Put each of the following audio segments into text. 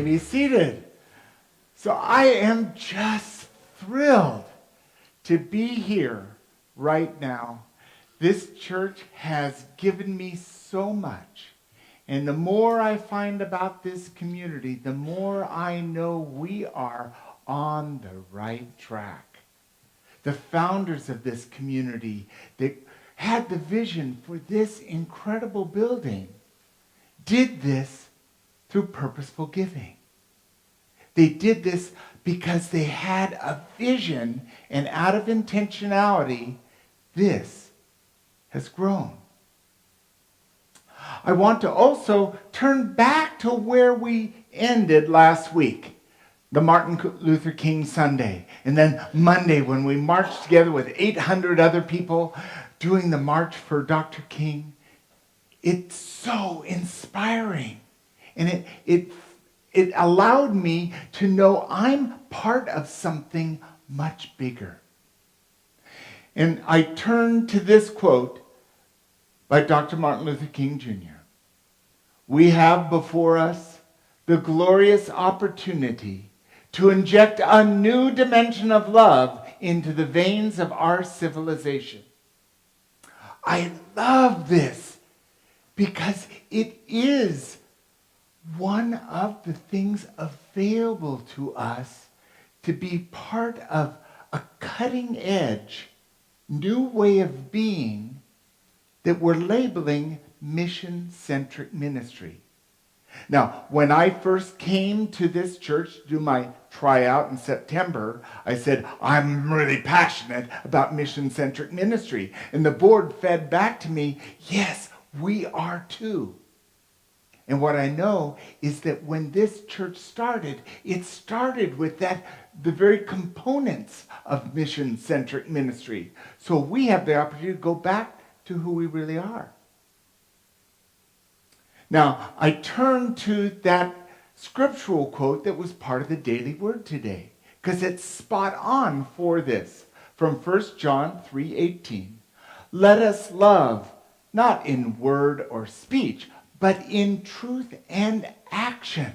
may be seated. So I am just thrilled to be here right now. This church has given me so much. And the more I find about this community, the more I know we are on the right track. The founders of this community that had the vision for this incredible building did this through purposeful giving. They did this because they had a vision, and out of intentionality, this has grown. I want to also turn back to where we ended last week, the Martin Luther King Sunday, and then Monday when we marched together with 800 other people doing the March for Dr. King. It's so inspiring, and it allowed me to know I'm part of something much bigger. And I turn to this quote by Dr. Martin Luther King Jr. We have before us the glorious opportunity to inject a new dimension of love into the veins of our civilization. I love this because it is one of the things available to us to be part of a cutting edge, new way of being that we're labeling Mission-Centered Ministry. Now, when I first came to this church to do my tryout in September, I said, I'm really passionate about Mission-Centered Ministry. And the board fed back to me, yes, we are too. And what I know is that when this church started, it started with the very components of Mission-Centered Ministry. So we have the opportunity to go back to who we really are. Now, I turn to that scriptural quote that was part of the daily word today, because it's spot on for this. From 1 John 3:18. Let us love, not in word or speech, but in truth and action.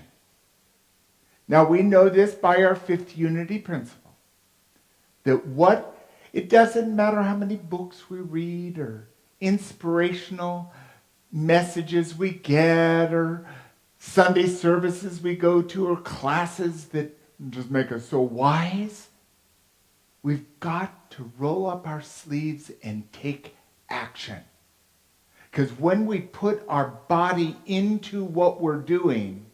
Now, we know this by our fifth unity principle. It doesn't matter how many books we read or inspirational messages we get or Sunday services we go to or classes that just make us so wise. We've got to roll up our sleeves and take action. Because when we put our body into what we're doing,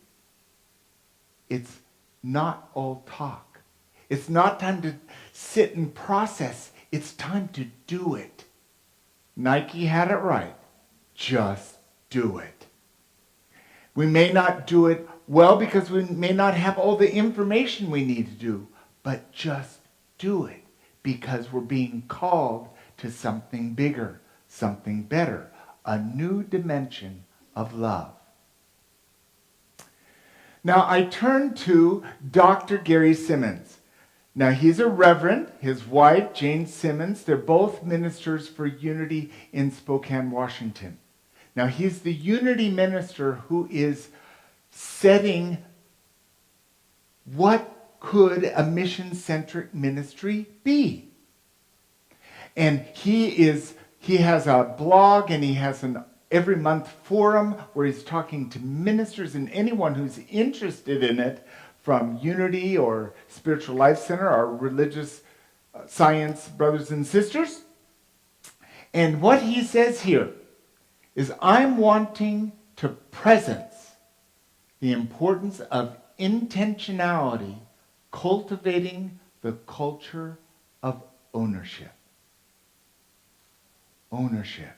it's not all talk. It's not time to sit and process. It's time to do it. Nike had it right. Just do it. We may not do it well because we may not have all the information we need to do, but just do it because we're being called to something bigger, something better, a new dimension of love. Now I turn to Dr. Gary Simmons. Now he's a reverend. His wife, Jane Simmons, they're both ministers for Unity in Spokane, Washington. Now he's the Unity minister who is setting what could a mission-centric ministry be. And he has a blog and he has an every month forum where he's talking to ministers and anyone who's interested in it, from Unity or Spiritual Life Center, our religious science brothers and sisters. And what he says here is, I'm wanting to presence the importance of intentionality, cultivating the culture of ownership. Ownership.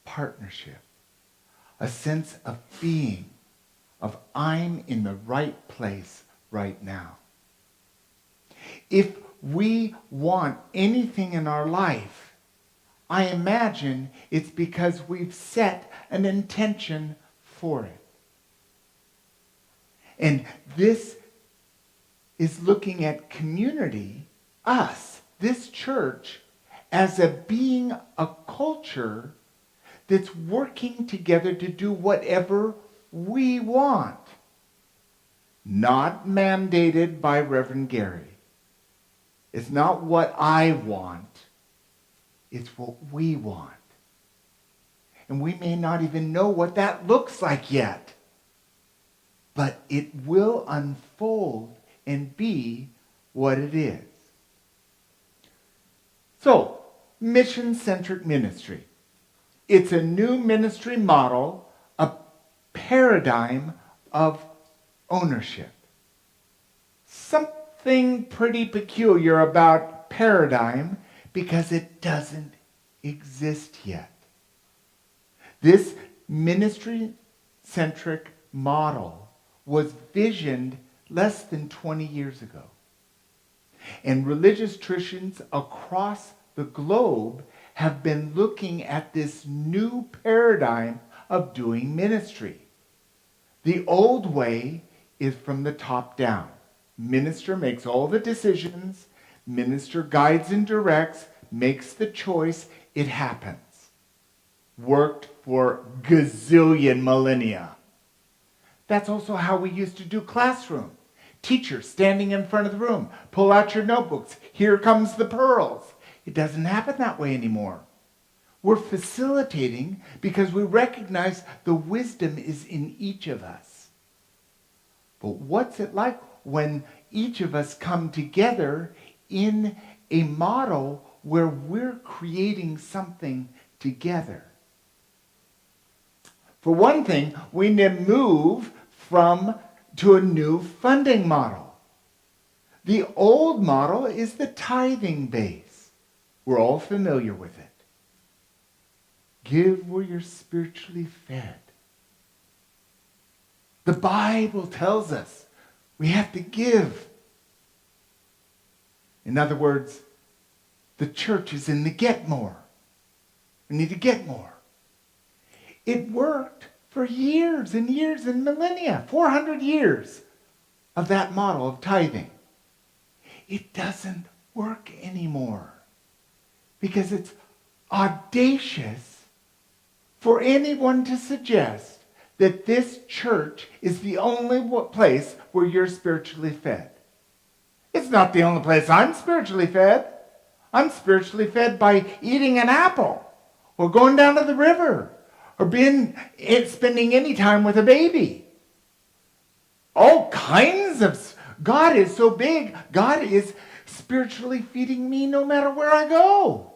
Partnership. A sense of being, of I'm in the right place right now. If we want anything in our life, I imagine it's because we've set an intention for it. And this is looking at community, us, this church, as being a culture that's working together to do whatever we want. not mandated by Reverend Gary. It's not what I want. It's what we want. And we may not even know what that looks like yet. But it will unfold and be what it is. So, Mission-Centered Ministry. It's a new ministry model, a paradigm of ownership. Something pretty peculiar about paradigm because it doesn't exist yet. This ministry-centric model was visioned less than 20 years ago. And religious traditions across the globe have been looking at this new paradigm of doing ministry. The old way is from the top down. Minister makes all the decisions. Minister guides and directs, makes the choice. It happens. Worked for gazillion millennia. That's also how we used to do classroom. Teacher standing in front of the room. Pull out your notebooks. Here comes the pearls. It doesn't happen that way anymore. We're facilitating because we recognize the wisdom is in each of us. But what's it like when each of us come together in a model where we're creating something together? For one thing, we need to move to a new funding model. The old model is the tithing base. We're all familiar with it. Give where you're spiritually fed. The Bible tells us we have to give. In other words, the church is in the get more. We need to get more. It worked for years and years and millennia, 400 years of that model of tithing. It doesn't work anymore because it's audacious for anyone to suggest that this church is the only place where you're spiritually fed. It's not the only place I'm spiritually fed. I'm spiritually fed by eating an apple or going down to the river or spending any time with a baby. All kinds of... God is so big. God is spiritually feeding me no matter where I go.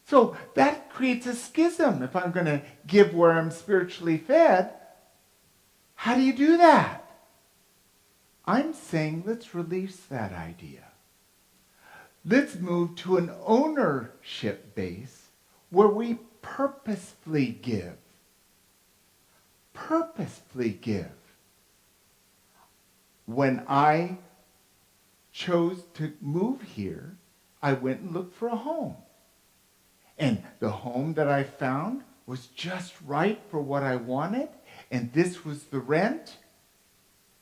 So that creates a schism. If I'm going to give where I'm spiritually fed, how do you do that? I'm saying let's release that idea. Let's move to an ownership base where we purposefully give. Purposefully give. When I chose to move here, I went and looked for a home. And the home that I found was just right for what I wanted. And this was the rent.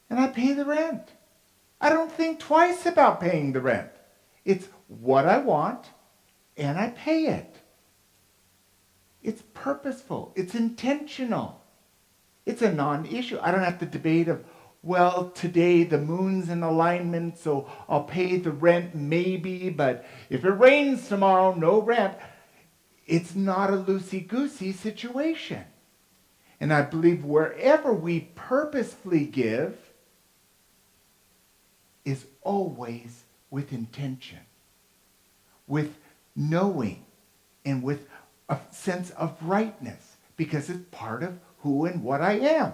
And I pay the rent. I don't think twice about paying the rent. It's what I want, and I pay it. It's purposeful. It's intentional. It's a non-issue. I don't have to debate of, well, today the moon's in alignment, so I'll pay the rent maybe, but if it rains tomorrow, no rent. It's not a loosey-goosey situation. And I believe wherever we purposefully give is always with intention, with knowing, and with a sense of rightness, because it's part of who and what I am.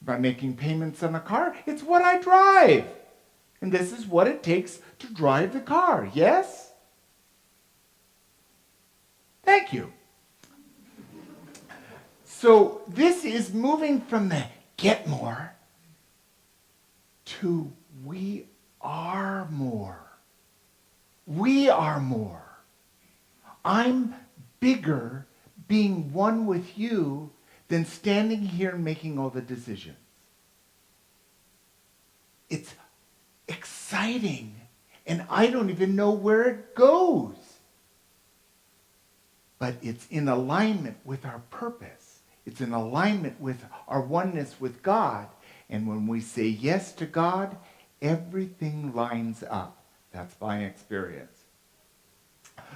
If I'm making payments on a car, it's what I drive. And this is what it takes to drive the car, yes? Thank you. So this is moving from the get more to we are more. We are more. I'm bigger being one with you than standing here and making all the decisions. It's exciting, and I don't even know where it goes. But it's in alignment with our purpose. It's in alignment with our oneness with God. And when we say yes to God, everything lines up. That's my experience.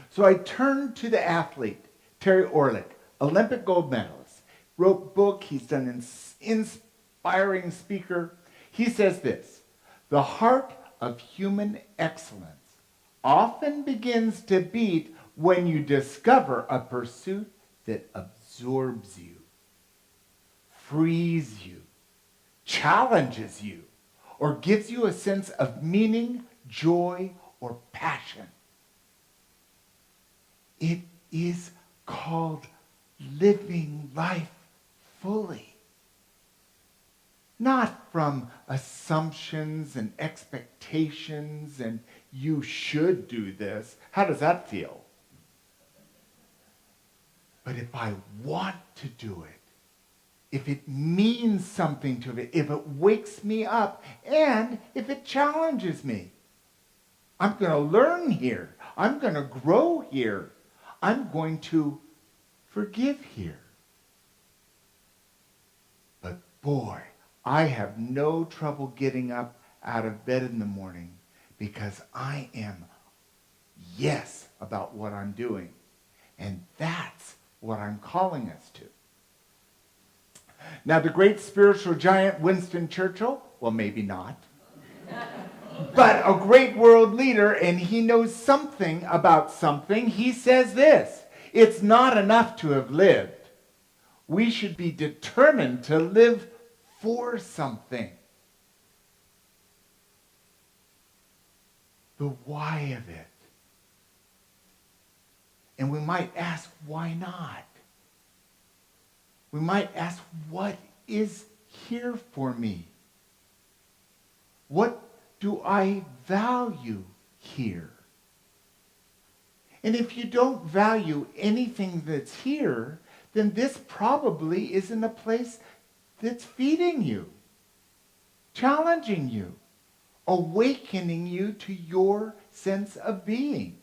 So I turned to the athlete, Terry Orlick, Olympic gold medalist. Wrote book. He's done an inspiring speaker. He says this: the heart of human excellence often begins to beat when you discover a pursuit that absorbs you, frees you, challenges you, or gives you a sense of meaning, joy, or passion. It is called living life fully. Not from assumptions and expectations and you should do this. How does that feel? But if I want to do it, if it means something to me, if it wakes me up, and if it challenges me, I'm going to learn here. I'm going to grow here. I'm going to forgive here. But boy, I have no trouble getting up out of bed in the morning because I am yes about what I'm doing. And that's what I'm calling us to. Now, the great spiritual giant Winston Churchill, well, maybe not, but a great world leader, and he knows something about something. He says this: it's not enough to have lived. We should be determined to live for something. The why of it. And we might ask, why not? We might ask, what is here for me? What do I value here? And if you don't value anything that's here, then this probably isn't a place that's feeding you, challenging you, awakening you to your sense of being.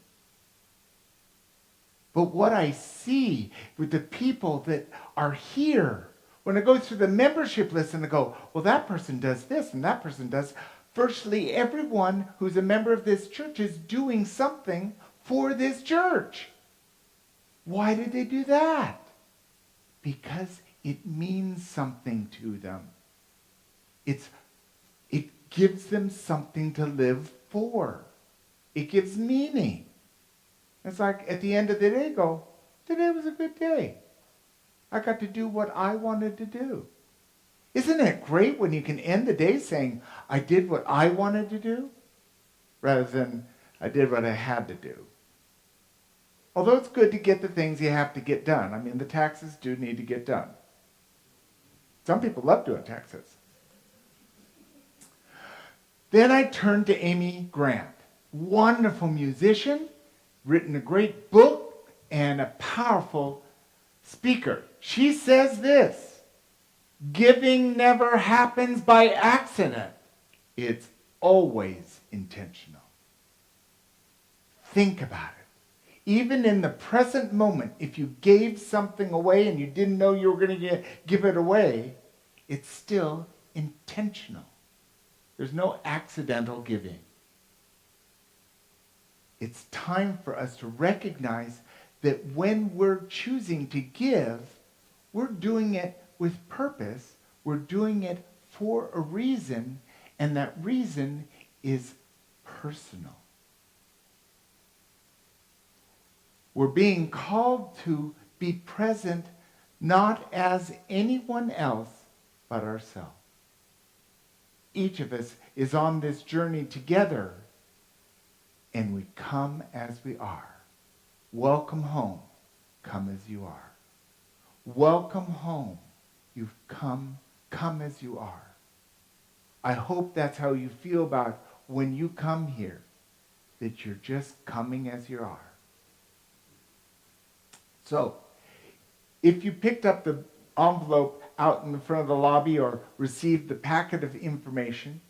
But what I see with the people that are here, when I go through the membership list and I go, well, that person does this and that person does, virtually everyone who's a member of this church is doing something for this church. Why did they do that? Because it means something to them. It gives them something to live for. It gives meaning. It's like at the end of the day, go, today was a good day. I got to do what I wanted to do. Isn't it great when you can end the day saying, I did what I wanted to do, rather than I did what I had to do? Although it's good to get the things you have to get done. I mean, the taxes do need to get done. Some people love doing taxes. Then I turned to Amy Grant, wonderful musician, written a great book, and a powerful speaker. She says this: giving never happens by accident. It's always intentional. Think about it. Even in the present moment, if you gave something away and you didn't know you were going to give it away, it's still intentional. There's no accidental giving. It's time for us to recognize that when we're choosing to give, we're doing it with purpose. We're doing it for a reason, and that reason is personal. We're being called to be present not as anyone else but ourselves. Each of us is on this journey together, and we come as we are. Welcome home. Come as you are. Welcome home. You've come as you are. I hope that's how you feel about when you come here, that you're just coming as you are. So, if you picked up the envelope out in the front of the lobby or received the packet of information,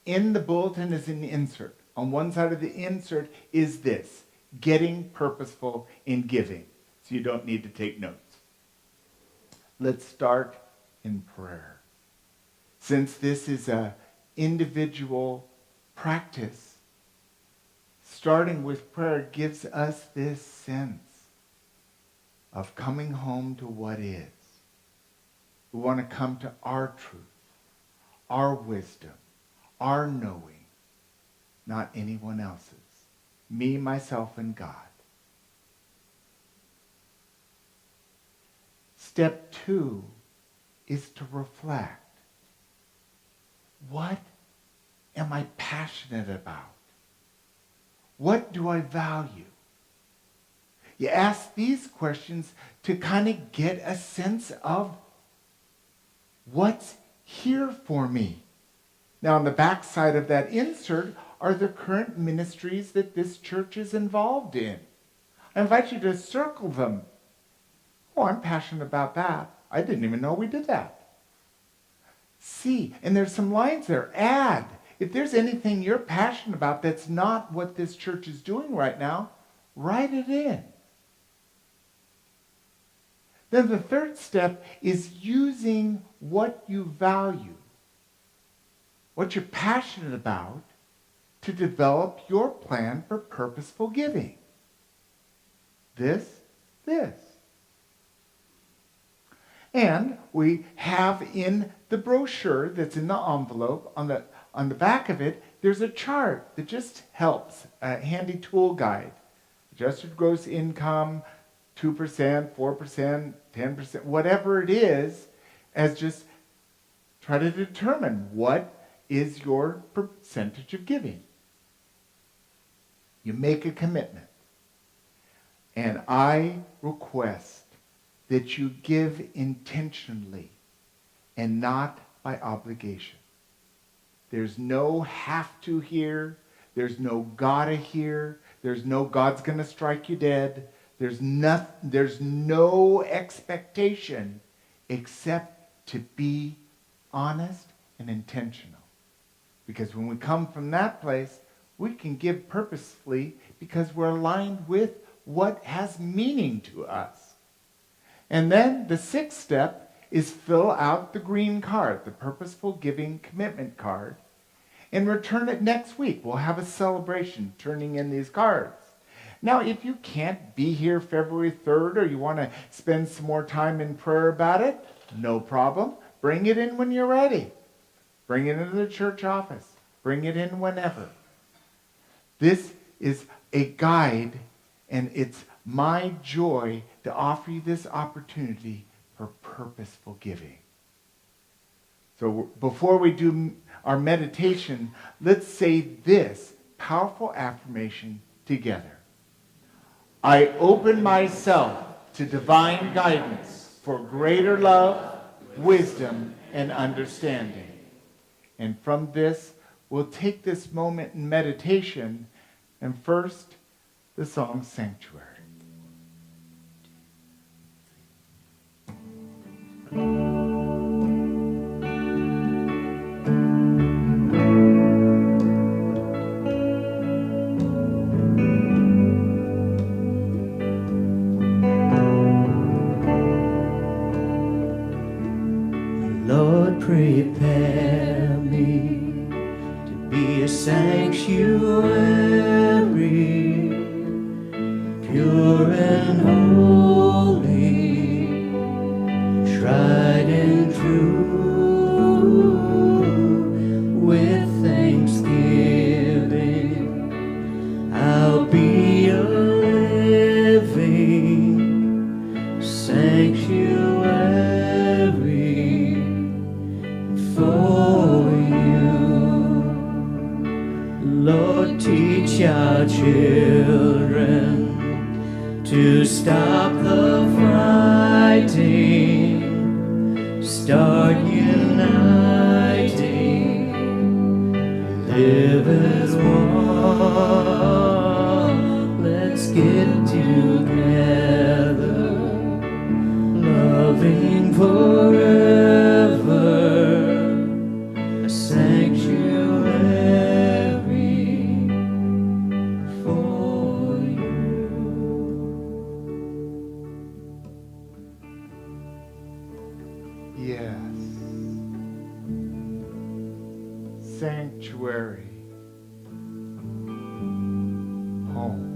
in the bulletin is an insert. On one side of the insert is this: getting purposeful in giving. So you don't need to take notes. Let's start in prayer. Since this is an individual practice, starting with prayer gives us this sense of coming home to what is. We want to come to our truth, our wisdom, our knowing, not anyone else's. Me, myself, and God. Step 2 is to reflect. What am I passionate about? What do I value? You ask these questions to kind of get a sense of what's here for me. Now, on the back side of that insert are the current ministries that this church is involved in. I invite you to circle them. Oh, I'm passionate about that. I didn't even know we did that. See, and there's some lines there. Add. If there's anything you're passionate about that's not what this church is doing right now, write it in. Then the third step is using what you value, what you're passionate about, to develop your plan for purposeful giving. This. And we have in the brochure that's in the envelope, on the back of it, there's a chart that just helps, a handy tool guide. Adjusted gross income, 2%, 4%, 10%, whatever it is, as just try to determine what is your percentage of giving. You make a commitment. And I request that you give intentionally and not by obligation. There's no have to here. There's no gotta here. There's no God's going to strike you dead. There's no expectation except to be honest and intentional. Because when we come from that place, we can give purposefully because we're aligned with what has meaning to us. And then the sixth step is fill out the green card, the Purposeful Giving Commitment card, and return it next week. We'll have a celebration turning in these cards. Now, if you can't be here February 3rd or you want to spend some more time in prayer about it, no problem. Bring it in when you're ready. Bring it into the church office. Bring it in whenever. This is a guide, and it's my joy to offer you this opportunity for purposeful giving. So before we do our meditation, let's say this powerful affirmation together. I open myself to divine guidance for greater love, wisdom, and understanding. And from this, we'll take this moment in meditation, and first, the song Sanctuary. Lord, prepare me to be a sanctuary, pure and holy, tried and true. With thanksgiving, I'll be a living sanctuary for you. Lord, teach our children to stop the fighting, start uniting, live as one. Let's get together, loving forever. A sanctuary for you. Yes. sanctuary home.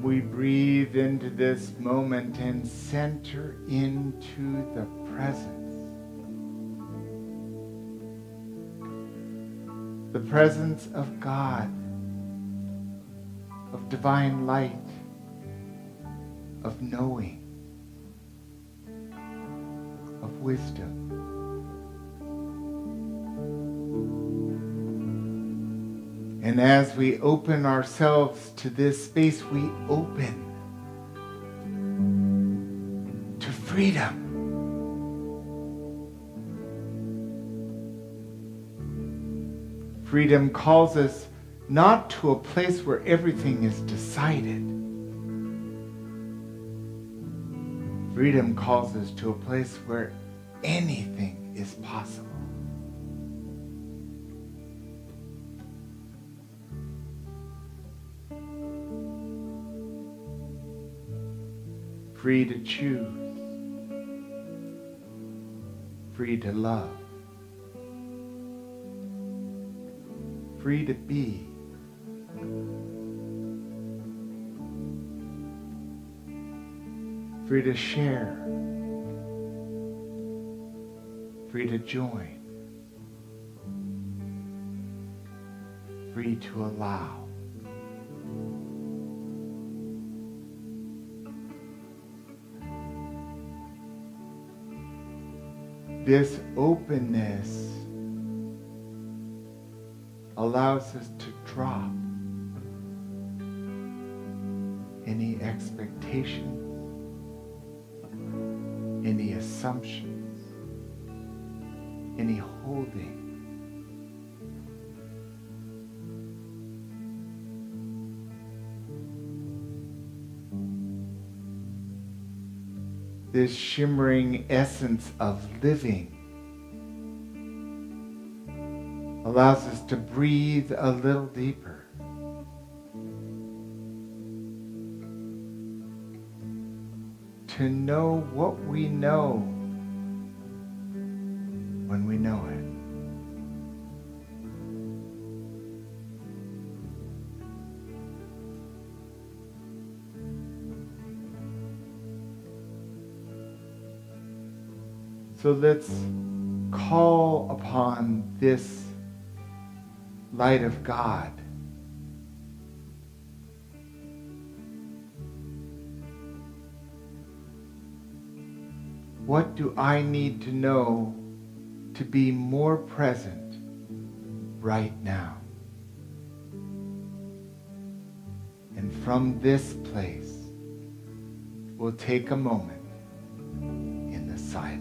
We breathe into this moment and center into the presence. The presence of God, of divine light, of knowing, of wisdom. And as we open ourselves to this space, we open to freedom. Freedom calls us not to a place where everything is decided. Freedom calls us to a place where anything is possible. Free to choose, free to love, free to be, free to share, free to join, free to allow. This openness allows us to drop any expectations, any assumptions, any holding. This shimmering essence of living allows us to breathe a little deeper. To know what we know when we know it. So let's call upon this light of God what do I need to know to be more present right now? And from this place, we'll take a moment in the silence.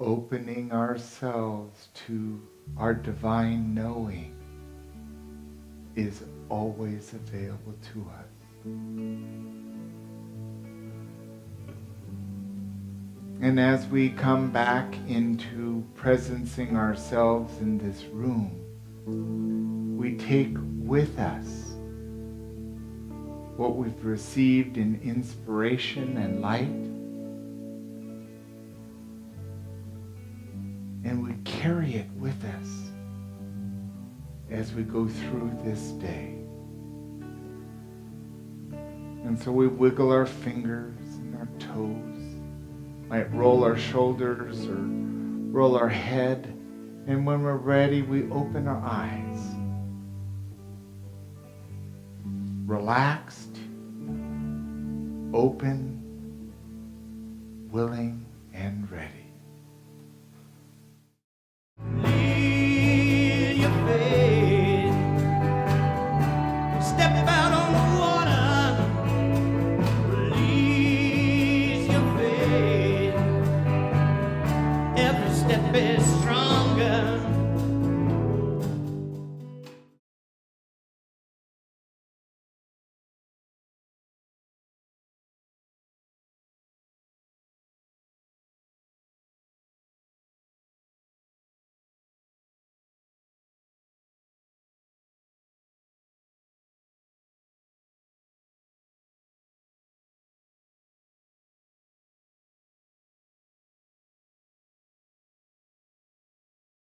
Opening ourselves to our divine knowing is always available to us. And as we come back into presencing ourselves in this room, we take with us what we've received in inspiration and light, and we carry it with us as we go through this day. And so we wiggle our fingers and our toes, might roll our shoulders or roll our head. And when we're ready, we open our eyes. Relaxed, open, willing, and ready.